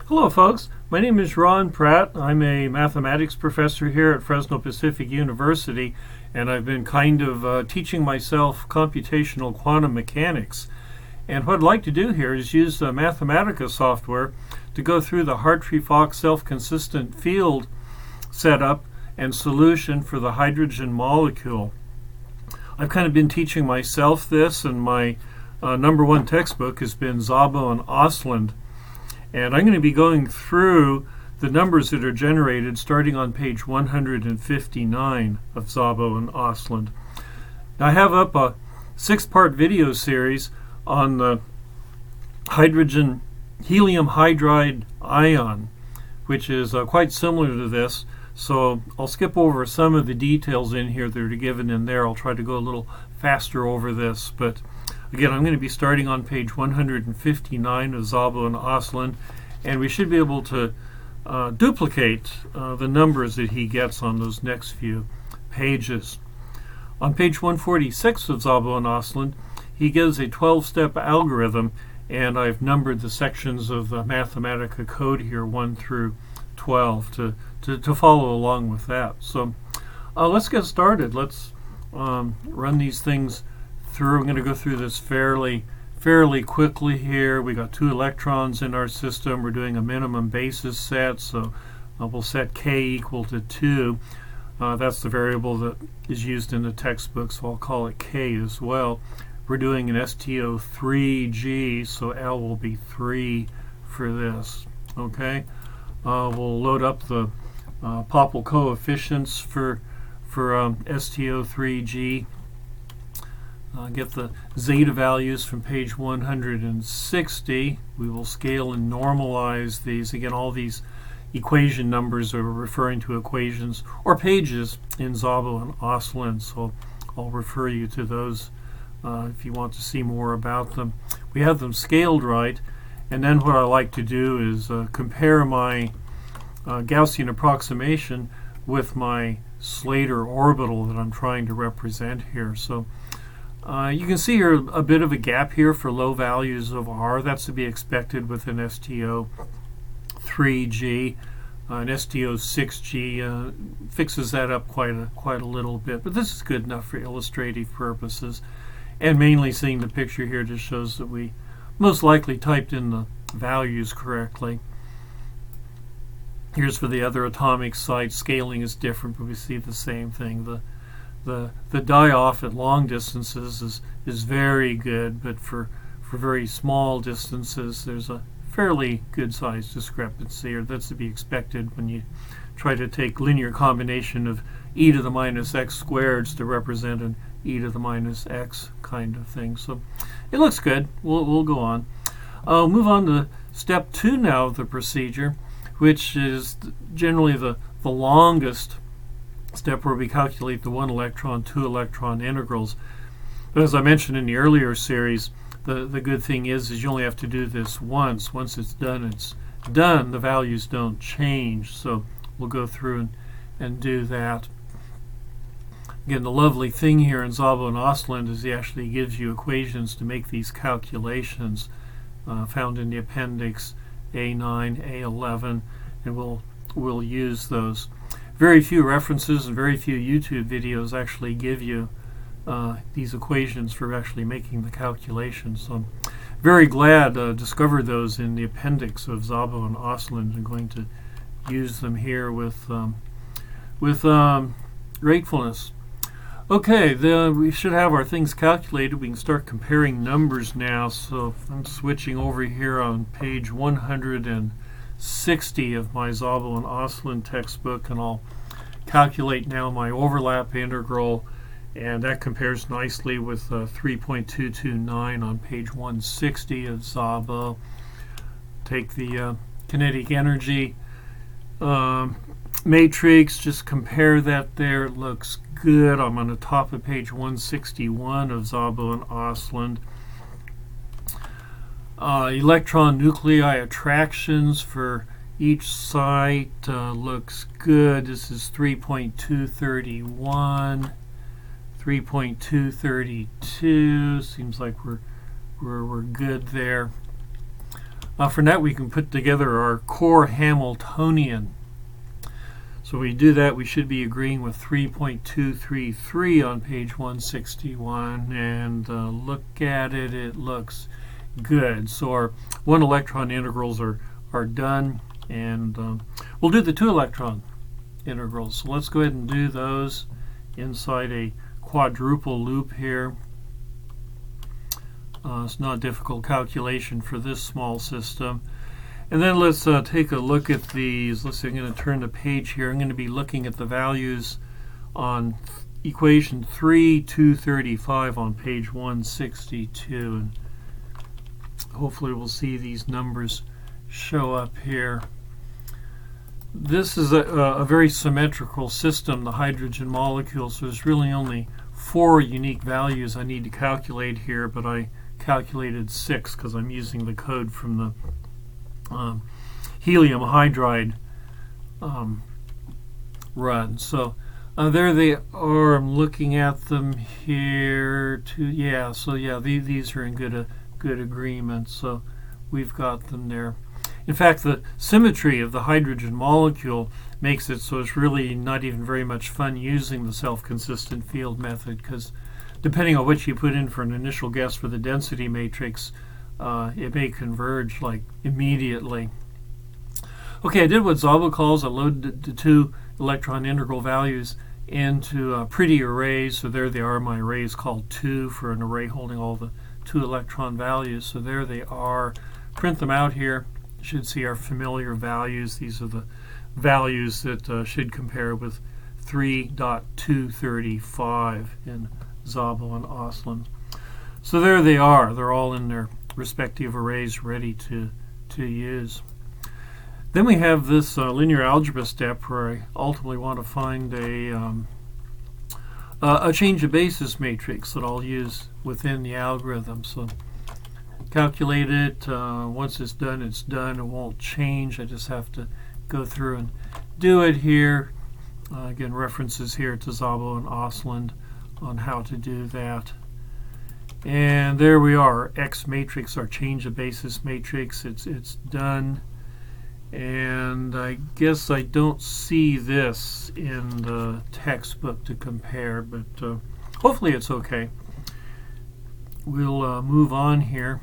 Hello folks, my name is Ron Pratt. I'm a mathematics professor here at Fresno Pacific University, and I've been kind of teaching myself computational quantum mechanics. And what I'd like to do here is use the Mathematica software to go through the HartreeFockH self-consistent field setup and solution for the hydrogen molecule. I've kind of been teaching myself this, and my number one textbook has been Szabo and Osland. And I'm going to be going through the numbers that are generated starting on page 159 of Szabo and Osland. Now, I have up a 6-part video series on the hydrogen helium hydride ion, which is quite similar to this. So I'll skip over some of the details in here that are given in there. I'll try to go a little faster over this, but again, I'm going to be starting on page 159 of Szabo and Osland, and we should be able to duplicate the numbers that he gets on those next few pages. On page 146 of Szabo and Osland, he gives a 12-step algorithm, and I've numbered the sections of the Mathematica code here 1 through 12 to follow along with that. So let's get started. Let's run these things through. I'm going to go through this fairly quickly here. We got 2 electrons in our system. We're doing a minimum basis set, so we'll set k equal to 2. That's the variable that is used in the textbook, so I'll call it k as well. We're doing an STO3G, so L will be 3 for this. Okay, we'll load up the Pople coefficients for STO3G. Get the zeta values from page 160. We will scale and normalize these. Again, all these equation numbers are referring to equations or pages in Szabo and Osland, so I'll refer you to those if you want to see more about them. We have them scaled right, and then what I like to do is compare my Gaussian approximation with my Slater orbital that I'm trying to represent here. So you can see here a bit of a gap here for low values of R. That's to be expected with an STO3G. An STO6G fixes that up quite a little bit, but this is good enough for illustrative purposes. And mainly seeing the picture here just shows that we most likely typed in the values correctly. Here's for the other atomic sites. Scaling is different, but we see the same thing. The die-off at long distances is very good, but for very small distances there's a fairly good size discrepancy, or that's to be expected when you try to take linear combination of e to the minus x squareds to represent an e to the minus x kind of thing. So it looks good. We'll go on. I'll move on to step 2 now of the procedure, which is generally the longest step, where we calculate the 1 electron, 2 electron integrals. But as I mentioned in the earlier series, the good thing is you only have to do this once. Once it's done, the values don't change. So we'll go through and do that. Again, the lovely thing here in Szabo and Osland is he actually gives you equations to make these calculations found in the appendix A9, A11, and we'll use those. Very few references and very few YouTube videos actually give you these equations for actually making the calculations. So I'm very glad I discovered those in the appendix of Szabo and Osland. I'm going to use them here with gratefulness. Okay, we should have our things calculated. We can start comparing numbers now. So I'm switching over here on page 160 of my Szabo and Osland textbook, and I'll calculate now my overlap integral, and that compares nicely with 3.229 on page 160 of Szabo. Take the kinetic energy matrix, just compare that there. It looks good. I'm on the top of page 161 of Szabo and Osland. Electron nuclei attractions for each site looks good. This is 3.231, 3.232. Seems like we're good there. For that, we can put together our core Hamiltonian. So when we do that, we should be agreeing with 3.233 on page 161, and look at it, it looks good. So our 1 electron integrals are done, and we'll do the 2 electron integrals. So let's go ahead and do those inside a quadruple loop here. It's not a difficult calculation for this small system. And then let's take a look at these. Let's see, I'm going to turn the page here. I'm going to be looking at the values on equation 3,235 on page 162. And hopefully we'll see these numbers show up here. This is a very symmetrical system, the hydrogen molecule, so there's really only 4 unique values I need to calculate here, but I calculated 6 because I'm using the code from the helium hydride run. So there they are. I'm looking at them here. These are in good agreement. So we've got them there. In fact, the symmetry of the hydrogen molecule makes it so it's really not even very much fun using the self-consistent field method, because depending on what you put in for an initial guess for the density matrix, it may converge like immediately. Okay, I did what Szabo calls, I loaded the 2 electron integral values into pretty arrays. So there they are. My array is called 2 for an array holding all the 2 electron values. So there they are. Print them out here. You should see our familiar values. These are the values that should compare with 3.235 in Szabo and Oslin. So there they are. They're all in their respective arrays ready to use. Then we have this linear algebra step where I ultimately want to find a change of basis matrix that I'll use within the algorithm. So calculate it. Once it's done, it's done. It won't change. I just have to go through and do it here. Again, references here to Szabo and Oslin on how to do that. And there we are, X matrix, our change of basis matrix. It's done. And I guess I don't see this in the textbook to compare, but hopefully it's okay. We'll move on here.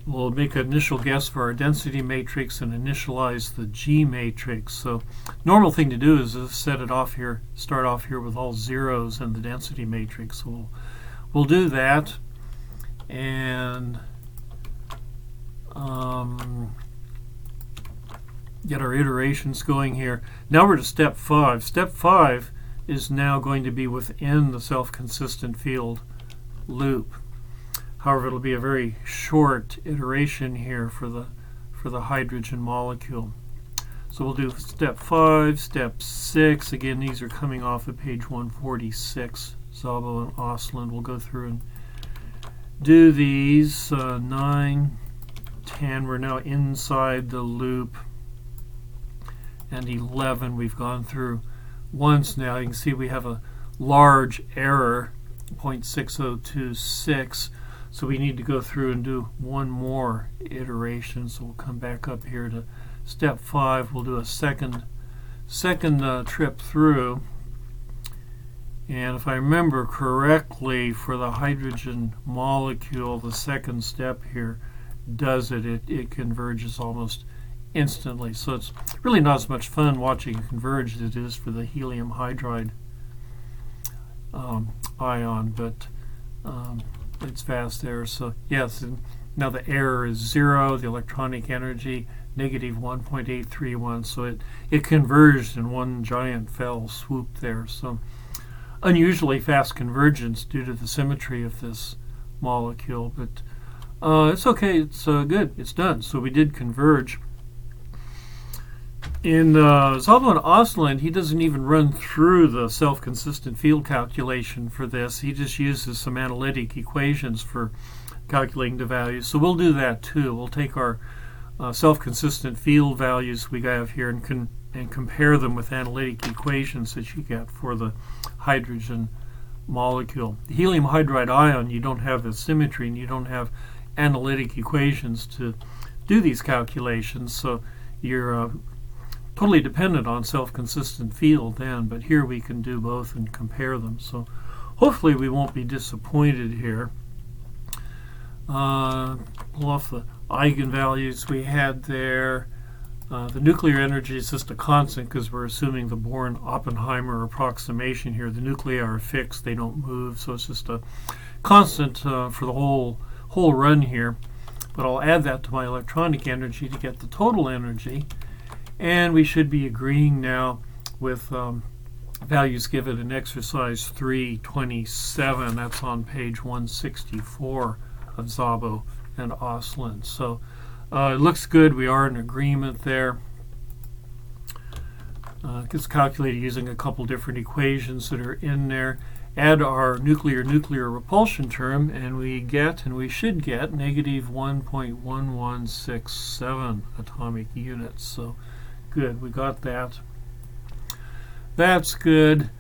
We'll make an initial guess for our density matrix and initialize the G matrix. So normal thing to do is set it off here, start off here with all zeros in the density matrix. So we'll do that, and get our iterations going here. Now we're to step 5. Step 5 is now going to be within the self-consistent field loop. However, it'll be a very short iteration here for the hydrogen molecule. So we'll do step 5, step 6. Again, these are coming off of page 146. Szabo and Oslin will go through and do these. 9, 10, we're now inside the loop. And 11, we've gone through once now. You can see we have a large error, 0.6026. So we need to go through and do one more iteration. So we'll come back up here to step 5. We'll do a second trip through. And if I remember correctly, for the hydrogen molecule, the second step here does it. It converges almost instantly. So it's really not as much fun watching it converge as it is for the helium hydride ion, but it's fast there. So yes, and now the error is 0, the electronic energy negative 1.831. So it converged in one giant fell swoop there. So unusually fast convergence due to the symmetry of this molecule, but it's okay. It's good. It's done. So we did converge. In Szabo and Oslin, he doesn't even run through the self-consistent field calculation for this. He just uses some analytic equations for calculating the values. So we'll do that too. We'll take our self-consistent field values we have here and compare them with analytic equations that you get for the hydrogen molecule. The helium hydride ion, you don't have the symmetry and you don't have analytic equations to do these calculations. So you're totally dependent on self-consistent field then, but here we can do both and compare them. So hopefully we won't be disappointed here. Pull off the eigenvalues we had there. The nuclear energy is just a constant because we're assuming the Born-Oppenheimer approximation here. The nuclei are fixed, they don't move, so it's just a constant for the whole run here. But I'll add that to my electronic energy to get the total energy. And we should be agreeing now with values given in exercise 327. That's on page 164 of Szabo and Oslin. So it looks good. We are in agreement there. It's calculated using a couple different equations that are in there. Add our nuclear repulsion term, and we should get negative 1.1167 atomic units. So good, we got that. That's good.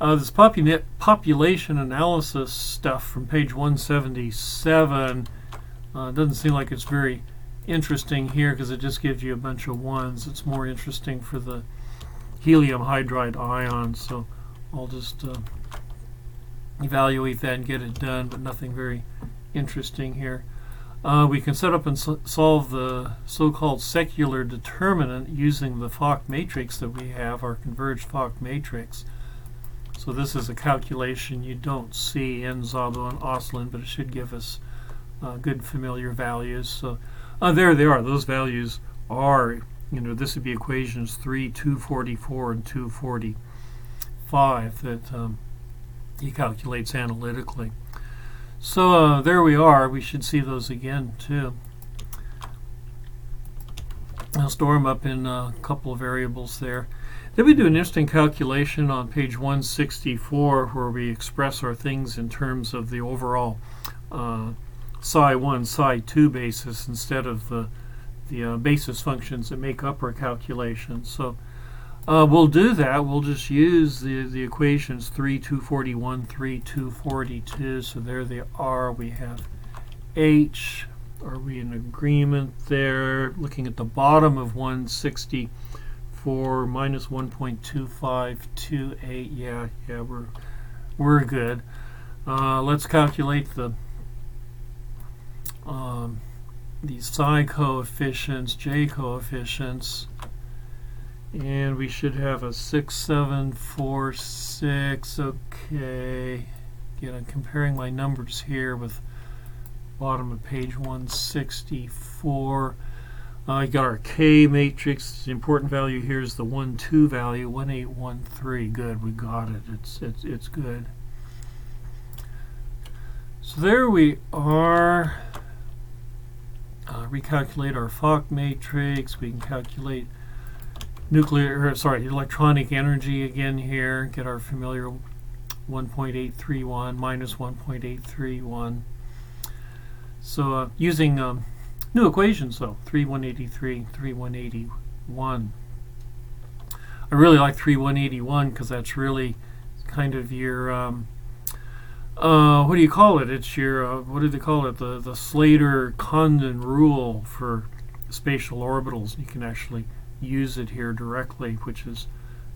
This population analysis stuff from page 177 doesn't seem like it's very interesting here because it just gives you a bunch of ones. It's more interesting for the helium hydride ions, so I'll just evaluate that and get it done, but nothing very interesting here. We can set up and solve the so-called secular determinant using the Fock matrix that we have, our converged Fock matrix. So this is a calculation you don't see in Szabo and Oslin, but it should give us good familiar values. So there they are. Those values are, this would be equations 3, 244, and 245 that he calculates analytically. So there we are. We should see those again too. I'll store them up in a couple of variables there. Then we do an interesting calculation on page 164 where we express our things in terms of the overall psi1, psi2 basis instead of the basis functions that make up our calculations. So we'll do that. We'll just use the equations 3, 241, 3, 242. So there they are. We have H. Are we in agreement there? Looking at the bottom of 164 minus 1.2528. Yeah, we're good. Let's calculate these psi coefficients, J coefficients. And we should have a 6746. Okay. Again, I'm comparing my numbers here with bottom of page 164. I got our K matrix. The important value here is the 1, 2 value, 1813. Good, we got it. It's good. So there we are. Recalculate our Fock matrix. We can calculate electronic energy again here. Get our familiar 1.831 minus 1.831. So using new equations though, 3183, 3181. I really like 3181 because that's really kind of your what do you call it? It's your what do they call it? The Slater-Condon rule for spatial orbitals. You can actually use it here directly, which is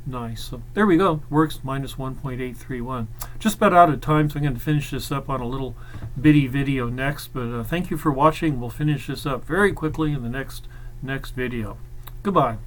nice. So there we go. Works, minus 1.831. Just about out of time, so I'm going to finish this up on a little bitty video next. But thank you for watching. We'll finish this up very quickly in the next video. Goodbye.